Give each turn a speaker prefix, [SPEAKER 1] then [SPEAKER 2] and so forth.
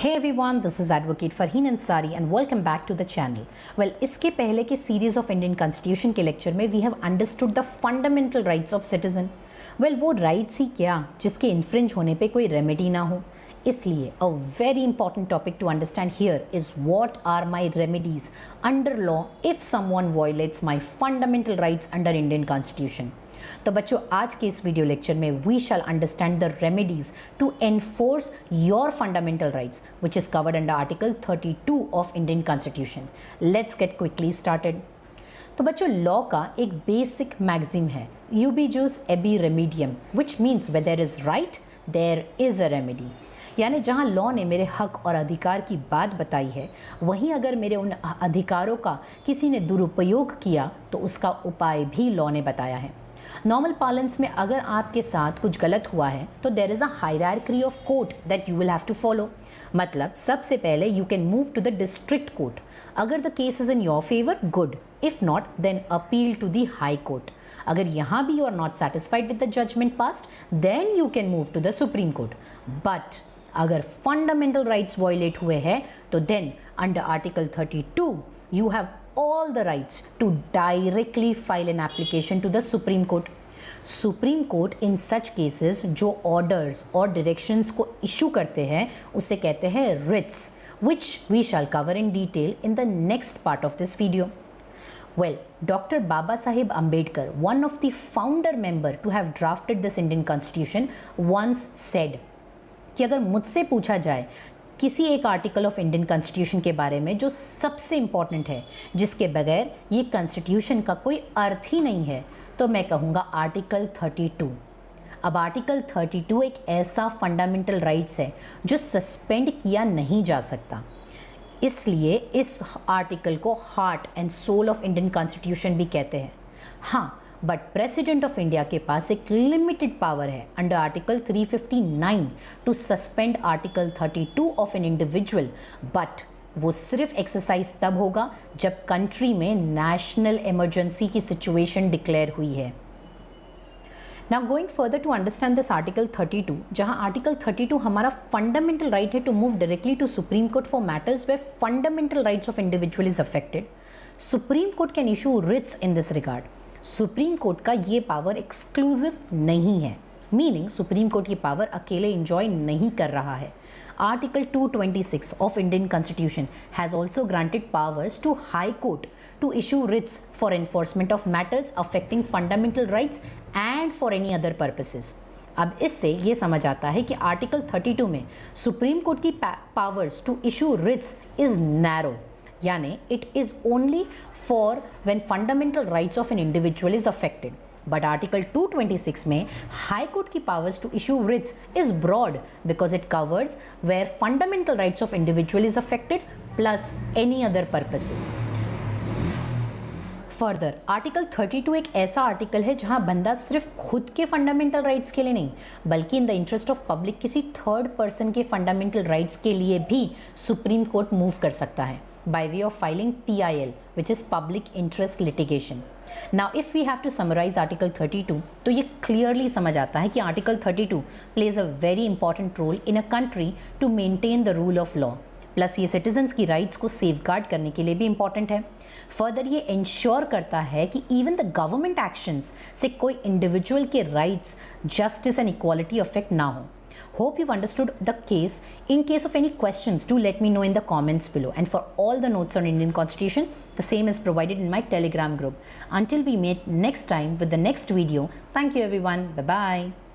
[SPEAKER 1] Hey everyone, this is Advocate Farheen Ansari and welcome back to the channel. Well, इसके पहले के series of Indian Constitution के lecture में we have understood the fundamental rights of citizen. Well, वो rights ही क्या जिसके infringe होने पे कोई remedy ना हो. इसलिए a very important topic to understand here is what are my remedies under law if someone violates my fundamental rights under Indian Constitution. तो बच्चों आज के इस वीडियो लेक्चर में we shall understand the remedies to enforce your fundamental rights which is covered under article 32 of Indian constitution. Let's get quickly started. तो बच्चों law का एक बेसिक मैगजिम है ubi jus ibi remedium which means where there is right there is a remedy. यानी जहाँ law ने मेरे हक और अधिकार की बात बताई है वहीं अगर मेरे उन अधिकारों का किसी ने दुरुपयोग किया तो उसका उपाय भी लॉ ने बताया है. नॉर्मल पालेंस में अगर आपके साथ कुछ गलत हुआ है तो there is a hierarchy of court that you will have to follow. मतलब सबसे पहले you can move to the district court. अगर the case is in your favour good, if not then appeal to the high court. अगर यहाँ भी you are not satisfied with the judgement passed then you can move to the supreme court. But अगर fundamental rights violate हुए हैं तो then under article 32 you have all the rights to directly file an application to the Supreme Court. Supreme Court in such cases जो orders और directions को issue करते हैं उसे कहते हैं writs, which we shall cover in detail in the next part of this video. Well, Dr. Baba Saheb Ambedkar, one of the founder member to have drafted this Indian Constitution, once said कि अगर मुझसे पूछा जाए किसी एक article of Indian constitution के बारे में जो सबसे इम्पॉर्टेंट है जिसके बगैर ये कॉन्स्टिट्यूशन का कोई अर्थ ही नहीं है तो मैं कहूँगा आर्टिकल 32. अब आर्टिकल 32 एक ऐसा फंडामेंटल राइट्स है जो सस्पेंड किया नहीं जा सकता. इसलिए इस आर्टिकल को heart and soul of Indian constitution भी कहते हैं. हाँ, बट प्रेसिडेंट ऑफ इंडिया के पास एक लिमिटेड पावर है under article 359 to suspend article 32 of an individual. But वो सिर्फ एक्सरसाइज तब होगा जब कंट्री में नेशनल इमरजेंसी की सिचुएशन डिक्लेयर हुई है. Now going further to understand this article 32, जहां आर्टिकल 32 हमारा फंडामेंटल राइट है to move directly to supreme court for matters where fundamental rights of individual is affected. Supreme court can issue writs in this regard. Supreme court का ये power exclusive नहीं है, meaning supreme court ये power अकेले enjoy नहीं कर रहा है. Article 226 of Indian constitution has also granted powers to high court to issue writs for enforcement of matters affecting fundamental rights and for any other purposes. अब इससे ये समझ आता है कि आर्टिकल 32 में सुप्रीम कोर्ट की powers to issue writs is narrow, यानी it is only for when fundamental rights of an individual is affected. But article 226 में हाई कोर्ट की powers to issue writs is broad because it covers where fundamental rights of individual is affected plus any other purposes. Further article 32 एक ऐसा article है जहां बंदा सिर्फ खुद के फंडामेंटल राइट्स के लिए नहीं बल्कि in the interest of public किसी थर्ड पर्सन के फंडामेंटल राइट्स के लिए भी सुप्रीम कोर्ट मूव कर सकता है by way of filing PIL, which is public interest litigation. Now if we have to summarize article 32 तो ये clearly समझ आता है कि article 32 plays a very important role in a country to maintain the rule of law. Plus ये citizens की rights को safeguard करने के लिए भी important है. फर्दर ये ensure करता है कि even the government actions से कोई individual के rights, justice and equality affect ना हो. Hope you've understood the case. In case of any questions, do let me know in the comments below. And for all the notes on Indian Constitution, the same is provided in my Telegram group. Until we meet next time with the next video, thank you everyone. Bye-bye.